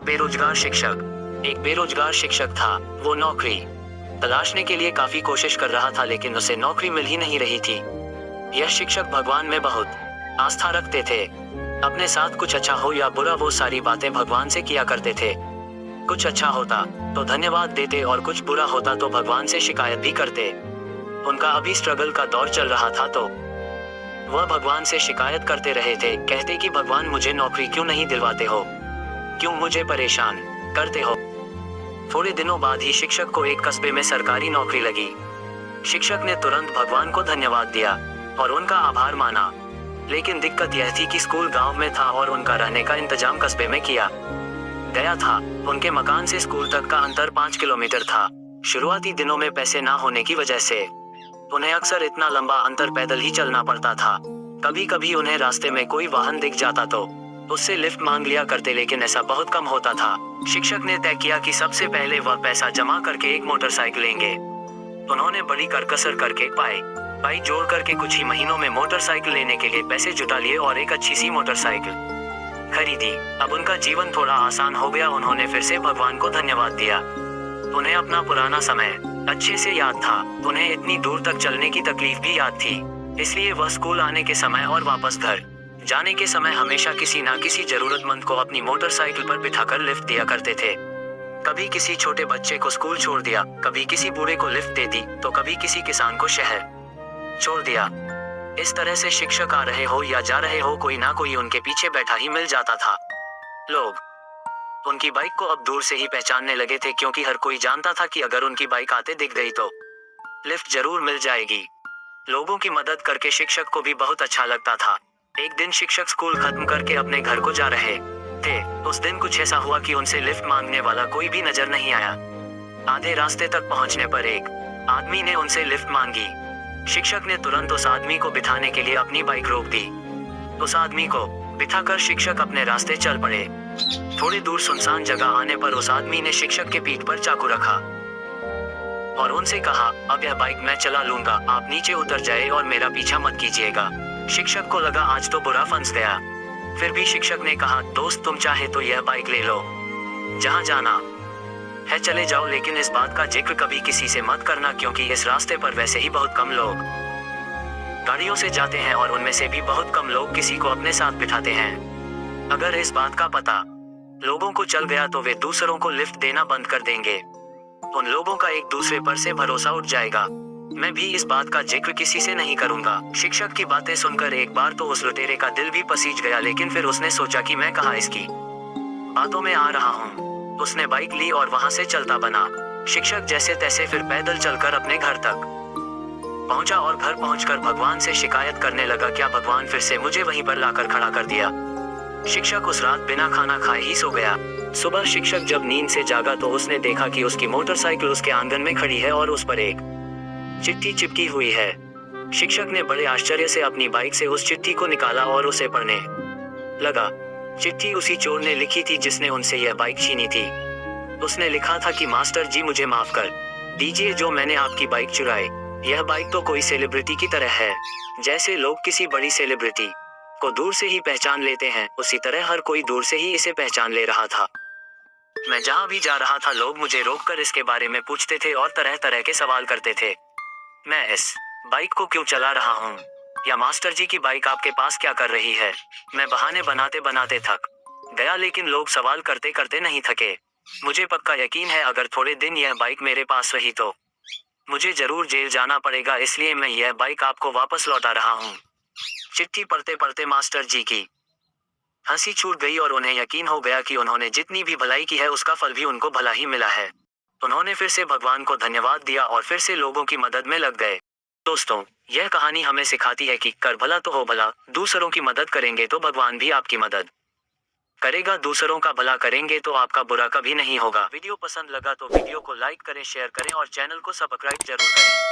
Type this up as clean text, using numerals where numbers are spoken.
बेरोजगार शिक्षक। एक बेरोजगार शिक्षक था। वो नौकरी तलाशने के लिए काफी कोशिश कर रहा था, लेकिन उसे नौकरी मिल ही नहीं रही थी। यह शिक्षक भगवान में बहुत आस्था रखते थे। अपने साथ कुछ अच्छा हो या बुरा, वो सारी बातें भगवान से किया करते थे। कुछ अच्छा होता तो धन्यवाद देते और कुछ बुरा होता तो भगवान से शिकायत भी करते। उनका अभी स्ट्रगल का दौर चल रहा था तो वह भगवान से शिकायत करते रहे थे। कहते कि भगवान, मुझे नौकरी क्यों नहीं दिलवाते हो, क्यों मुझे परेशान करते हो। थोड़े दिनों बाद ही शिक्षक को एक कस्बे में सरकारी नौकरी लगी। शिक्षक ने तुरंत भगवान को धन्यवाद दिया और उनका आभार माना। लेकिन दिक्कत यह थी कि स्कूल गांव में था और उनका रहने का इंतजाम कस्बे में किया गया था। उनके मकान से स्कूल तक का अंतर 5 किलोमीटर था। शुरुआती दिनों में पैसे ना होने की वजह से उन्हें अक्सर इतना लंबा अंतर पैदल ही चलना पड़ता था। कभी कभी उन्हें रास्ते में कोई वाहन दिख जाता तो उससे लिफ्ट मांग लिया करते, लेकिन ऐसा बहुत कम होता था। शिक्षक ने तय किया कि सबसे पहले वह पैसा जमा करके एक मोटरसाइकिल लेंगे। उन्होंने बड़ी करकसर करके पाई जोड़ करके कुछ ही महीनों में मोटरसाइकिल लेने के लिए पैसे जुटा लिए और एक अच्छी सी मोटरसाइकिल खरीदी। अब उनका जीवन थोड़ा आसान हो गया। उन्होंने फिर से भगवान को धन्यवाद दिया। उन्हें अपना पुराना समय अच्छे से याद था। उन्हें इतनी दूर तक चलने की तकलीफ भी याद थी। इसलिए वह स्कूल आने के समय और वापस घर जाने के समय हमेशा किसी ना किसी जरूरतमंद को अपनी मोटरसाइकिल पर बिठाकर लिफ्ट दिया करते थे। कभी किसी छोटे बच्चे को स्कूल छोड़ दिया, कभी किसी बूढ़े को लिफ्ट दे दी, तो कभी किसी किसान को शहर छोड़ दिया। इस तरह से शिक्षक आ रहे हो या जा रहे हो, कोई ना कोई उनके पीछे बैठा ही मिल जाता था। लोग उनकी बाइक को अब दूर से ही पहचानने लगे थे, क्योंकि हर कोई जानता था कि अगर उनकी बाइक आते दिख गई तो लिफ्ट जरूर मिल जाएगी। लोगों की मदद करके शिक्षक को भी बहुत अच्छा लगता था। एक दिन शिक्षक स्कूल खत्म करके अपने घर को जा रहे थे। उस दिन कुछ ऐसा हुआ कि उनसे लिफ्ट मांगने वाला कोई भी नजर नहीं आया। आधे रास्ते तक पहुंचने पर एक आदमी ने उनसे लिफ्ट मांगी। शिक्षक ने तुरंत उस आदमी को बिठाने के लिए अपनी बाइक रोक दी। उस आदमी को बिठाकर शिक्षक अपने रास्ते चल पड़े। थोड़ी दूर सुनसान जगह आने पर उस आदमी ने शिक्षक के पीठ पर चाकू रखा और उनसे कहा, अब यह बाइक मैं चला लूंगा, आप नीचे उतर जाए और मेरा पीछा मत कीजिएगा। शिक्षक को लगा आज तो बुरा फंस गया। फिर भी शिक्षक ने कहा, दोस्त तुम चाहे तो यह बाइक ले लो, जहाँ जाना है चले जाओ, लेकिन इस बात का जिक्र कभी किसी से मत करना, क्योंकि इस रास्ते पर वैसे ही बहुत कम लोग गाड़ियों से जाते हैं और उनमें से भी बहुत कम लोग किसी को अपने साथ बिठाते हैं। अगर इस बात का पता लोगों को चल गया तो वे दूसरों को लिफ्ट देना बंद कर देंगे। उन लोगों का एक दूसरे पर से भरोसा उठ जाएगा। मैं भी इस बात का जिक्र किसी से नहीं करूंगा। शिक्षक की बातें सुनकर एक बार तो उस लुटेरे का दिल भी पसीज गया, लेकिन फिर उसने सोचा कि मैं कहाँ इसकी बातों में आ रहा हूँ। उसने बाइक ली और वहां से चलता बना। शिक्षक जैसे तैसे फिर पैदल चलकर अपने घर तक पहुंचा और घर पहुंचकर भगवान से शिकायत करने लगा, क्या भगवान फिर से मुझे वहीं पर लाकर खड़ा कर दिया। शिक्षक उस रात बिना खाना खाए ही सो गया। सुबह शिक्षक जब नींद से जागा तो उसने देखा कि उसकी मोटरसाइकिल उसके आंगन में खड़ी है और उस पर एक चिट्ठी चिपकी हुई है। शिक्षक ने बड़े आश्चर्य से अपनी बाइक से उस चिट्ठी को निकाला और उसे पढ़ने लगा। चिट्ठी उसी चोर ने लिखी थी जिसने उनसे यह बाइक छीनी थी। उसने लिखा था कि मास्टर जी, मुझे माफ कर दीजिए जो मैंने आपकी बाइक चुराई। यह बाइक तो कोई सेलिब्रिटी की तरह है। जैसे लोग किसी बड़ी सेलिब्रिटी को दूर से ही पहचान लेते हैं, उसी तरह हर कोई दूर से ही इसे पहचान ले रहा था। मैं जहाँ भी जा रहा था लोग मुझे रोककर इसके बारे में पूछते थे और तरह तरह के सवाल करते थे। मैं इस बाइक को क्यों चला रहा हूँ, या मास्टर जी की बाइक आपके पास क्या कर रही है। मैं बहाने बनाते बनाते थक गया, लेकिन लोग सवाल करते करते नहीं थके। मुझे पक्का यकीन है अगर थोड़े दिन यह बाइक मेरे पास रही तो मुझे जरूर जेल जाना पड़ेगा, इसलिए मैं यह बाइक आपको वापस लौटा रहा हूँ। चिट्ठी पढ़ते पढ़ते मास्टर जी की हंसी छूट गई और उन्हें यकीन हो गया कि उन्होंने जितनी भी भलाई की है उसका फल भी उनको भला ही मिला है। उन्होंने फिर से भगवान को धन्यवाद दिया और फिर से लोगों की मदद में लग गए। दोस्तों, यह कहानी हमें सिखाती है कि कर भला तो हो भला। दूसरों की मदद करेंगे तो भगवान भी आपकी मदद करेगा। दूसरों का भला करेंगे तो आपका बुरा कभी नहीं होगा। वीडियो पसंद लगा तो वीडियो को लाइक करें, शेयर करें और चैनल को सब्सक्राइब जरूर करें।